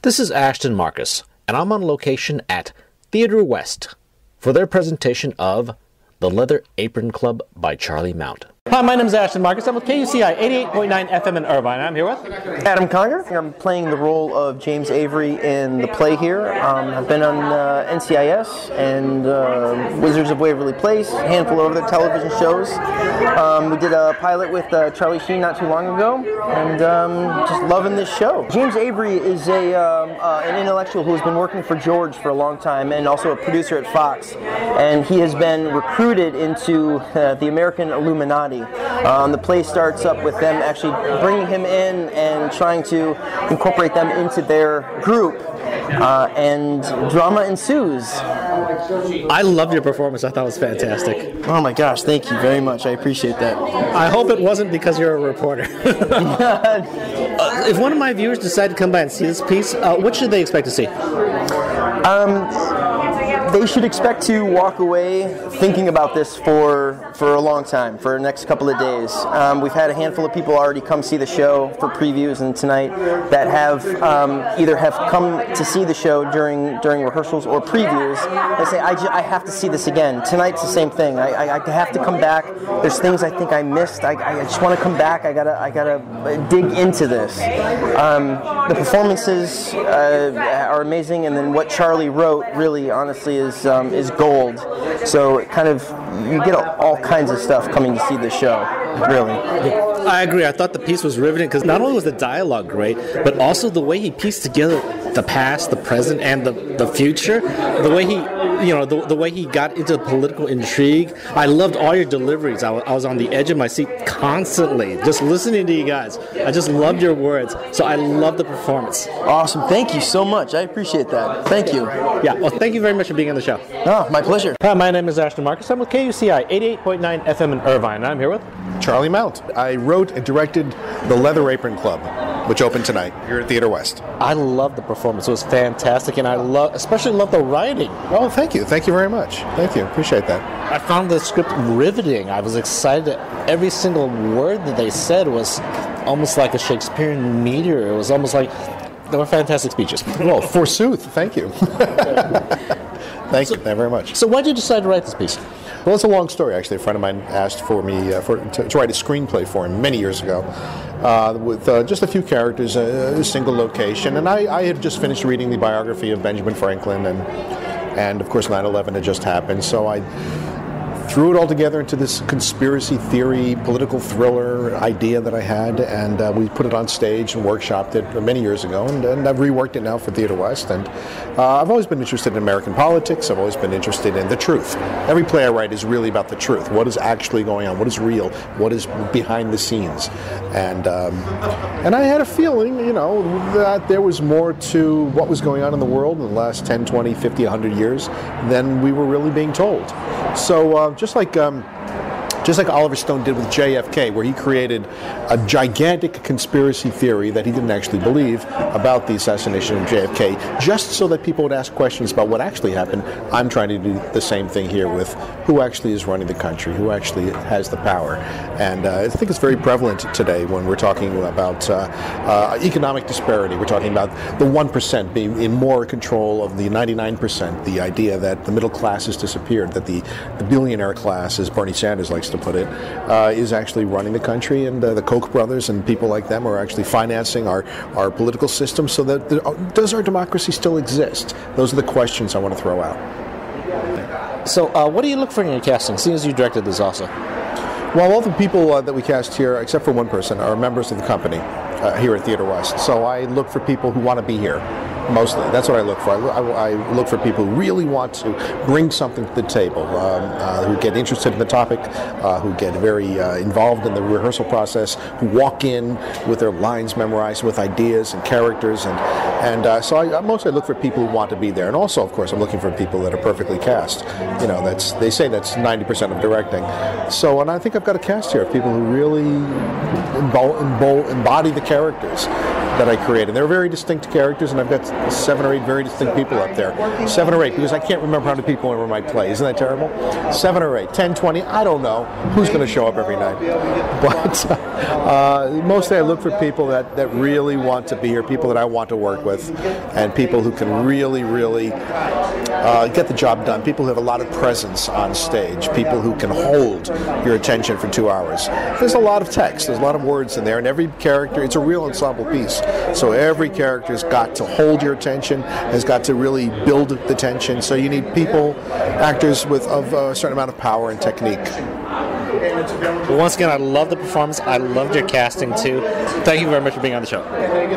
This is Ashton Marcus, and I'm on location at Theatre West for their presentation of The Leather Apron Club by Charlie Mount. Hi, my name is Ashton Marcus. I'm with KUCI 88.9 FM in Irvine. I'm here with Adam Conger. I'm playing the role of James Avery in the play here. I've been on NCIS and Wizards of Waverly Place, a handful of other television shows. We did a pilot with Charlie Sheen not too long ago, and just loving this show. James Avery is an intellectual who has been working for George for a long time and also a producer at Fox, and he has been recruited into the American Illuminati. The play starts up with them actually bringing him in and trying to incorporate them into their group, and drama ensues. I love your performance. I thought it was fantastic. Oh my gosh, thank you very much. I appreciate that. I hope it wasn't because you're a reporter. If one of my viewers decide to come by and see this piece, what should they expect to see? They should expect to walk away thinking about this for a long time, for the next couple of days. We've had a handful of people already come see the show for previews and tonight that have either have come to see the show during rehearsals or previews and say, I have to see this again. Tonight's the same thing. I have to come back. There's things I think I missed. I just want to come back. I gotta dig into this. The performances are amazing, and then what Charlie wrote really, honestly, is gold. So it kind of, you get all kinds of stuff coming to see the show, really. I agree. I thought the piece was riveting because not only was the dialogue great, but also the way he pieced together the past, the present, and the future. The way he, the way he got into political intrigue. I loved all your deliveries. I was on the edge of my seat constantly, just listening to you guys. I just loved your words. So I love the performance. Awesome. Thank you so much. I appreciate that. Thank you. Yeah. Well, thank you very much for being on the show. Oh, my pleasure. Hi, my name is Ashton Marcus. I'm with KUCI 88.9 FM in Irvine. And I'm here with Charlie Mount. I wrote and directed The Leather Apron Club, which opened tonight here at Theatre West. I love the performance. It was fantastic, and I especially love the writing. Oh, thank you. Thank you very much. Thank you. Appreciate that. I found the script riveting. I was excited that every single word that they said was almost like a Shakespearean meter. It was almost like they were fantastic speeches. Well, forsooth. Thank you. Thank you very much. So why did you decide to write this piece? Well, it's a long story, actually. A friend of mine asked for me to write a screenplay for him many years ago with just a few characters, a single location. And I had just finished reading the biography of Benjamin Franklin, and of course 9/11 had just happened. So I threw it all together into this conspiracy theory, political thriller idea that I had, and we put it on stage and workshopped it many years ago, and I've reworked it now for Theatre West. And I've always been interested in American politics. I've always been interested in the truth. Every play I write is really about the truth. What is actually going on? What is real? What is behind the scenes? And I had a feeling, that there was more to what was going on in the world in the last 10, 20, 50, 100 years than we were really being told. So just like Oliver Stone did with JFK, where he created a gigantic conspiracy theory that he didn't actually believe about the assassination of JFK, just so that people would ask questions about what actually happened. I'm trying to do the same thing here with who actually is running the country, who actually has the power. And I think it's very prevalent today when we're talking about economic disparity. We're talking about the 1% being in more control of the 99%, the idea that the middle class has disappeared, that the billionaire class, as Bernie Sanders likes to put it, is actually running the country, and the Koch brothers and people like them are actually financing our political system. So that does our democracy still exist? Those are the questions I want to throw out. So what do you look for in your casting, seeing as you directed this also? Well, all the people that we cast here, except for one person, are members of the company here at Theatre West. So I look for people who want to be here. Mostly, that's what I look for. I look for people who really want to bring something to the table, who get interested in the topic, who get very involved in the rehearsal process, who walk in with their lines memorized, with ideas and characters, and so I mostly look for people who want to be there. And also, of course, I'm looking for people that are perfectly cast. They say that's 90% of directing. So, and I think I've got a cast here of people who really embody the characters. that I created. They're very distinct characters, and I've got 7 or 8 very distinct people up there. 7 or 8, because I can't remember how many people were in my play. Isn't that terrible? 7 or 8, 10, 20, I don't know who's going to show up every night. But mostly I look for people that really want to be here, people that I want to work with, and people who can really, really get the job done, people who have a lot of presence on stage, people who can hold your attention for 2 hours. There's a lot of text, there's a lot of words in there, and every character, it's a real ensemble piece. So every character's got to hold your attention, has got to really build the tension. So you need people, actors of a certain amount of power and technique. Well, once again, I love the performance. I loved your casting too. Thank you very much for being on the show.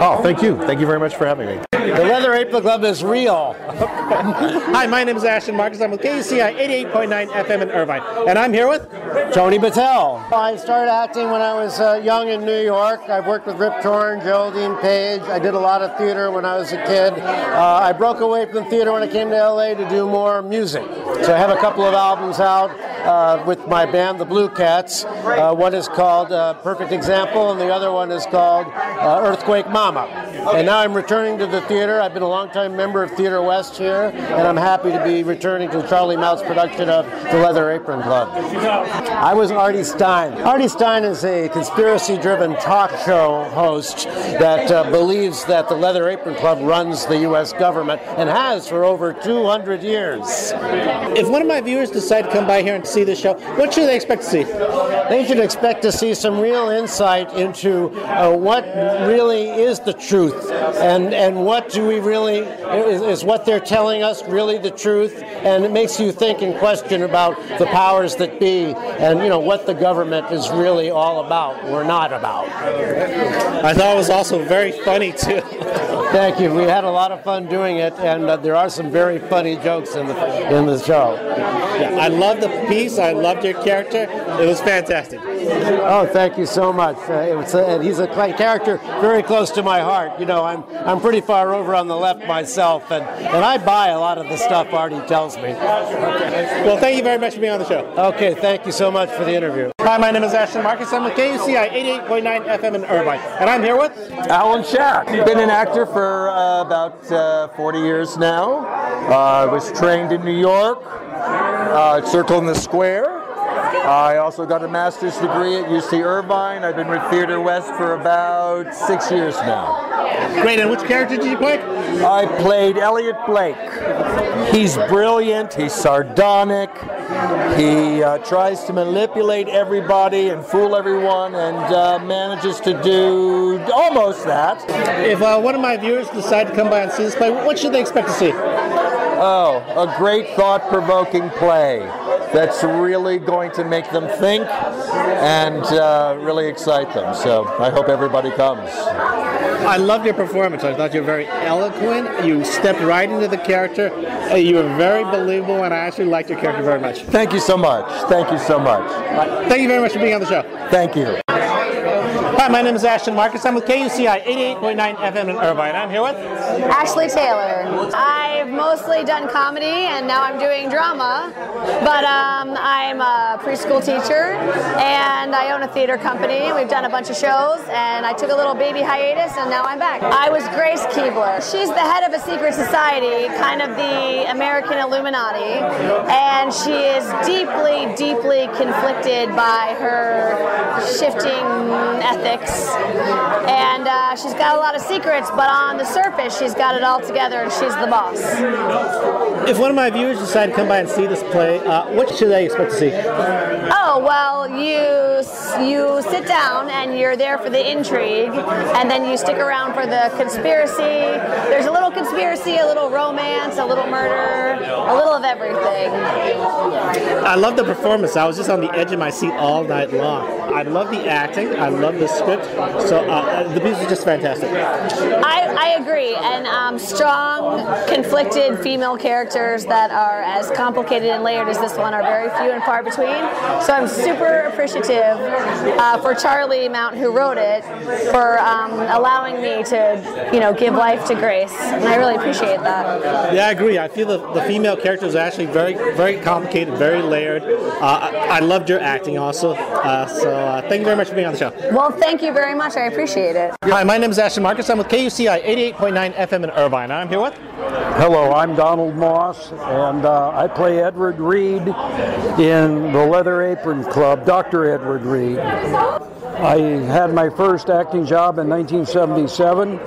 Oh, thank you. Thank you very much for having me. The Leather Apron Club is real. Hi, my name is Ashton Marcus. I'm with KUCI 88.9 FM in Irvine. And I'm here with Tony Battelle. I started acting when I was young in New York. I've worked with Rip Torn, Geraldine Page. I did a lot of theater when I was a kid. I broke away from theater when I came to LA to do more music. So I have a couple of albums out with my band, the Blue Cats. One is called Perfect Example, and the other one is called Earthquake Mama. And now I'm returning to the theater. I've been a longtime member of Theater West here, and I'm happy to be returning to Charlie Moutt's production of The Leather Apron Club. I was Artie Stein. Artie Stein is a conspiracy-driven talk show host that believes that the Leather Apron Club runs the U.S. government and has for over 200 years. If one of my viewers decide to come by here and see the show, what should they expect to see? They should expect to see some real insight into what really is the truth, and what do we really, is what they're telling us really the truth, and it makes you think and question about the powers that be, and what the government is really all about or not about. I thought it was also very funny too. Thank you. We had a lot of fun doing it, and there are some very funny jokes in the show. Yeah, I loved the piece. I loved your character. It was fantastic. Oh, thank you so much. And he's a character very close to my heart. I'm pretty far over on the left myself, and I buy a lot of the stuff Artie tells me. Okay. Well, thank you very much for being on the show. Okay, thank you so much for the interview. Hi, my name is Ashton Marcus. I'm with KUCI 88.9 FM in Irvine, and I'm here with Alan Shack. Been an actor for about 40 years now. I was trained in New York, Circle in the Square. I also got a master's degree at UC Irvine. I've been with Theater West for about 6 years now. Great, and which character did you play? I played Elliot Blake. He's brilliant, he's sardonic, he tries to manipulate everybody and fool everyone, and manages to do almost that. If one of my viewers decide to come by and see this play, what should they expect to see? Oh, a great thought-provoking play that's really going to make them think and really excite them. So I hope everybody comes. I loved your performance. I thought you were very eloquent. You stepped right into the character. You were very believable, and I actually liked your character very much. Thank you so much. Thank you so much. Thank you very much for being on the show. Thank you. Hi, my name is Ashton Marcus. I'm with KUCI 88.9 FM in Irvine. I'm here with Ashley Taylor. I've mostly done comedy, and now I'm doing drama, but I'm a preschool teacher, and I own a theater company. We've done a bunch of shows, and I took a little baby hiatus, and now I'm back. I was Grace Keebler. She's the head of a secret society, kind of the American Illuminati, and she is deeply, deeply conflicted by her shifting ethics, and she's got a lot of secrets, but on the surface she's got it all together, and she's the boss. If one of my viewers decide to come by and see this play, what should they expect to see? Oh, well, you sit down and you're there for the intrigue, and then you stick around for the conspiracy. There's a little conspiracy, a little romance, a little murder, a little of everything. I love the performance. I was just on the edge of my seat all night long. I love the acting. I love the script. So the piece is just fantastic. I agree. And strong, conflicted female characters that are as complicated and layered as this one are very few and far between. So I'm super appreciative for Charlie Moutt, who wrote it, for allowing me to, give life to Grace. And I really appreciate that. Yeah, I agree. I feel the female characters are actually very, very complicated, very layered. I loved your acting also. So thank you very much for being on the show. Well, thank you very much. I appreciate it. Hi, my name is Ashton Marcus. I'm with KUCI 88.9 FM in Irvine. I'm here with... Hello, I'm Donald Moss, and I play Edward Reed in the Leather Apron Club, Dr. Edward Reed. I had my first acting job in 1977.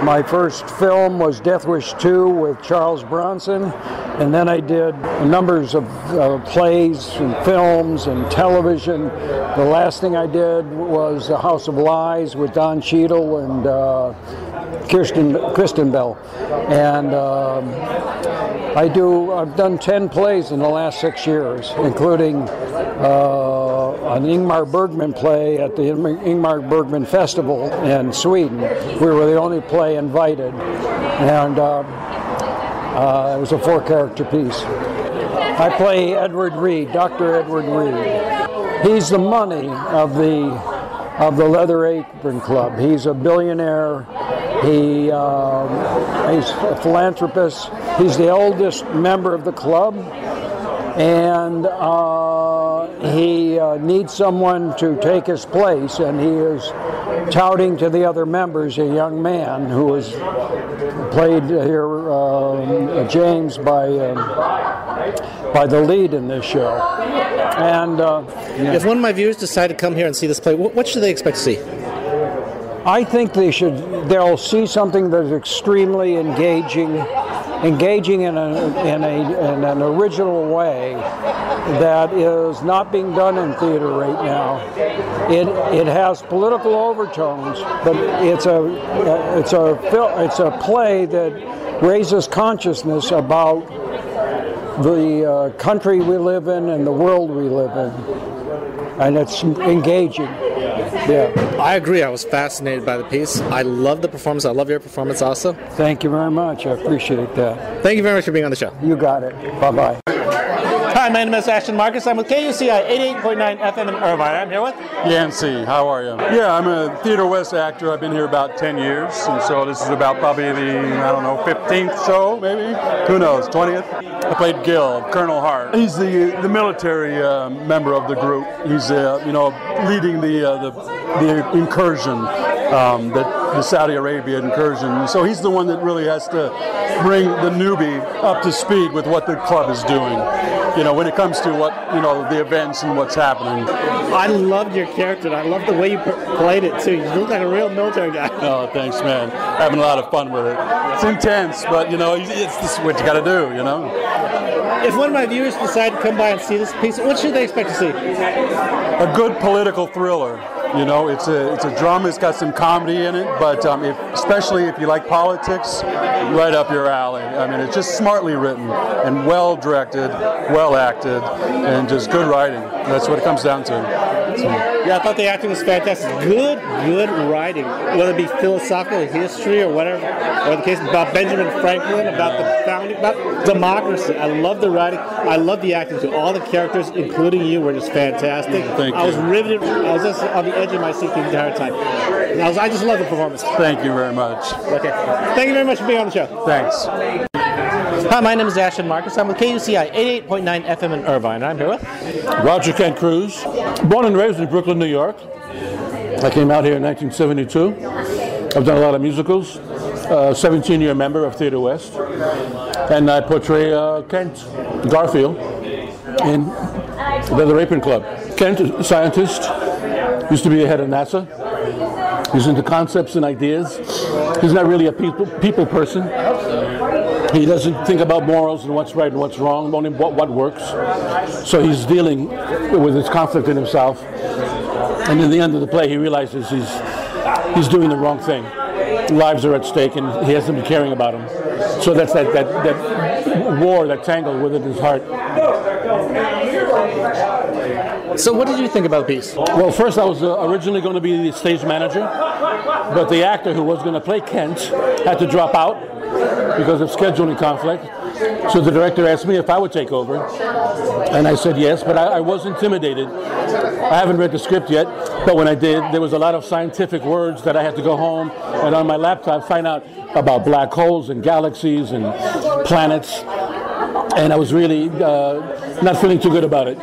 My first film was Death Wish 2 with Charles Bronson, and then I did numbers of plays and films and television. The last thing I did was The House of Lies with Don Cheadle and Kristen Bell. And I've done 10 plays in the last 6 years, including an Ingmar Bergman play at the Ingmar Bergman Festival in Sweden. We were the only play invited, and it was a 4-character piece. I play Edward Reed, Dr. Edward Reed. He's the money of the Leather Apron Club. He's a billionaire. He's a philanthropist. He's the oldest member of the club, and he needs someone to take his place, and he is touting to the other members a young man who is played here, James, by the lead in this show. And if one of my viewers decide to come here and see this play, what should they expect to see? I think they'll see something that's extremely engaging in an original way that is not being done in theater right now. It has political overtones, but it's a play that raises consciousness about the country we live in and the world we live in, and it's engaging. Yeah, I agree. I was fascinated by the piece. I love the performance. I love your performance also. Thank you very much. I appreciate that. Thank you very much for being on the show. You got it. Bye-bye. Hi, my name is Ashton Marcus. I'm with KUCI 88.9 FM in Irvine. I'm here with Yancey. How are you? Yeah, I'm a Theater West actor. I've been here about 10 years, and so this is about probably the, 15th show, maybe? Who knows, 20th? I played Gil, Colonel Hart. He's the military member of the group. He's, leading the incursion, the Saudi Arabia incursion. So he's the one that really has to bring the newbie up to speed with what the club is doing. When it comes to what, the events and what's happening. I loved your character, and I love the way you played it, too. You look like a real military guy. Oh, thanks, man. Having a lot of fun with it. It's intense, but, it's just what you got to do, If one of my viewers decide to come by and see this piece, what should they expect to see? A good political thriller. It's a drama. It's got some comedy in it, but especially if you like politics, right up your alley. It's just smartly written and well directed, well acted, and just good writing. That's what it comes down to. Yeah, I thought the acting was fantastic. Good writing, whether it be philosophical history or whatever, or the case about Benjamin Franklin, about the founding, about democracy. I love the writing. I love the acting too. All the characters, including you, were just fantastic. Thank you. I was riveted. I was just on the edge of my seat the entire time. I just love the performance. Thank you very much. Okay. Thank you very much for being on the show. Thanks. Hi, my name is Ashton Marcus. I'm with KUCI 88.9 FM in Irvine. I'm here with Roger Kent Cruz. Born and raised in Brooklyn, New York. I came out here in 1972. I've done a lot of musicals. 17-year member of Theater West. And I portray Kent Garfield in the Leather Apron Club. Kent is a scientist. Used to be the head of NASA. He's into concepts and ideas. He's not really a people person. He doesn't think about morals and what's right and what's wrong, only what works. So he's dealing with his conflict in himself. And in the end of the play, he realizes he's doing the wrong thing. Lives are at stake, and he has to be caring about them. So that's that war, that tangle within his heart. So what did you think about the piece? Well, first I was originally going to be the stage manager, but the actor who was going to play Kent had to drop out because of scheduling conflict. So the director asked me if I would take over, and I said yes, but I was intimidated. I haven't read the script yet, but when I did, there was a lot of scientific words that I had to go home and on my laptop find out about black holes and galaxies and planets. and I was really not feeling too good about it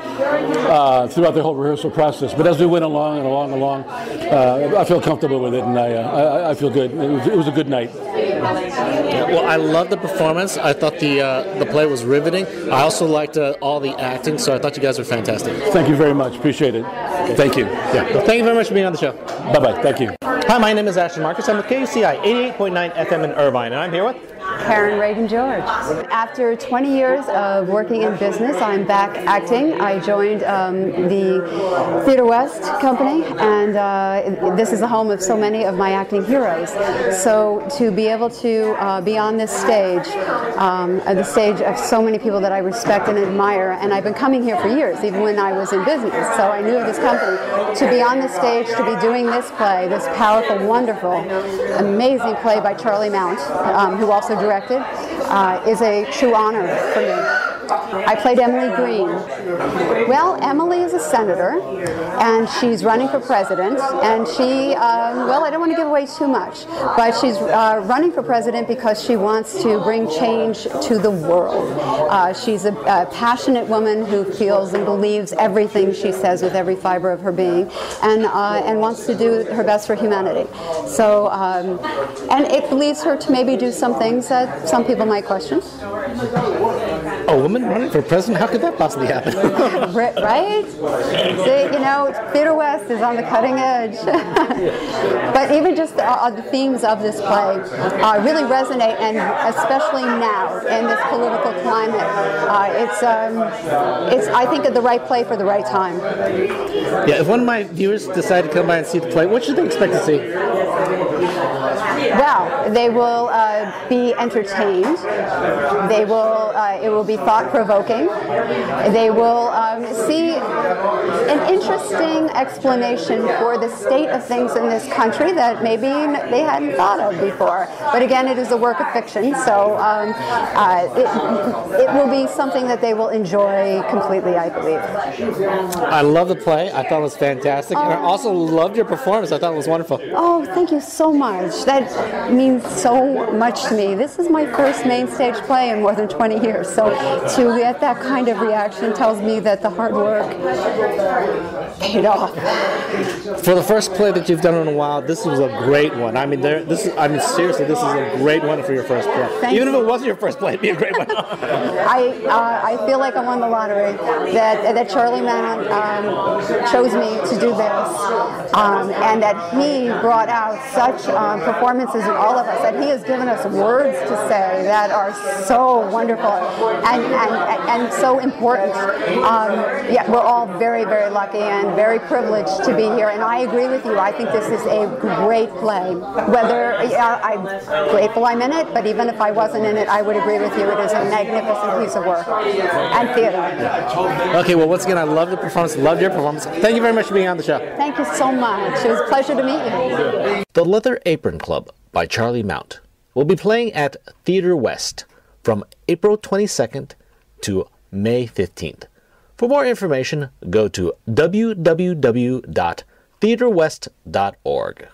throughout the whole rehearsal process. But as we went along, I feel comfortable with it, and I feel good. It was a good night. Yeah, well, I love the performance. I thought the play was riveting. I also liked all the acting, so I thought you guys were fantastic. Thank you very much. Appreciate it. Thank you. Yeah. Well, thank you very much for being on the show. Bye-bye. Thank you. Hi, my name is Ashton Marcus. I'm with KUCI 88.9 FM in Irvine, and I'm here with Karen Ragan-George. After 20 years of working in business, I'm back acting. I joined the Theatre West company, and this is the home of so many of my acting heroes. So to be able to be on this stage, the stage of so many people that I respect and admire, and I've been coming here for years, even when I was in business, so I knew of this company. To be on the stage, to be doing this play, this powerful, wonderful, amazing play by Charlie Mount, who also directed, is a true honor for me. I played Emily Green. Well, Emily is a senator, and she's running for president, and she, well, I don't want to give away too much, but she's running for president because she wants to bring change to the world. She's a passionate woman who feels and believes everything she says with every fiber of her being, and wants to do her best for humanity. So, and it leads her to maybe do some things that some people might question. A woman running for president? How could that possibly happen? Right? See, you know, Theatre West is on the cutting edge. But even just the themes of this play really resonate, and especially now in this political climate, it's I think the right play for the right time. Yeah, if one of my viewers decide to come by and see the play, what should they expect to see? Well, they will be entertained. They will. It will be thought-provoking. They will see an interesting explanation for the state of things in this country that maybe they hadn't thought of before. But again, it is a work of fiction, so it will be something that they will enjoy completely, I believe. I love the play. I thought it was fantastic. And I also loved your performance. I thought it was wonderful. Oh, thank you so much. That means so much to me. This is my first main stage play in more than 20 years, so to get that kind of reaction tells me that the hard work paid off. For the first play that you've done in a while, this was a great one. I mean, seriously, this is a great one for your first play. Even if it wasn't your first play, it'd be a great one. I feel like I won the lottery, that Charlie Mount chose me to do this, and that he brought out such performances in all of us, that he has given us words to say that are so wonderful and so important. Yeah, we're all very, very lucky and very privileged to be here, and I agree with you. I think this is a great play. Whether I'm grateful I'm in it, but even if I wasn't in it, I would agree with you. It is a magnificent piece of work and theater. Okay, well, once again, I love the performance. Loved your performance. Thank you very much for being on the show. Thank you so much. It was a pleasure to meet you. The Leather Apron Club by Charlie Mount will be playing at Theatre West from April 22nd to May 15th. For more information, go to www.theaterwest.org.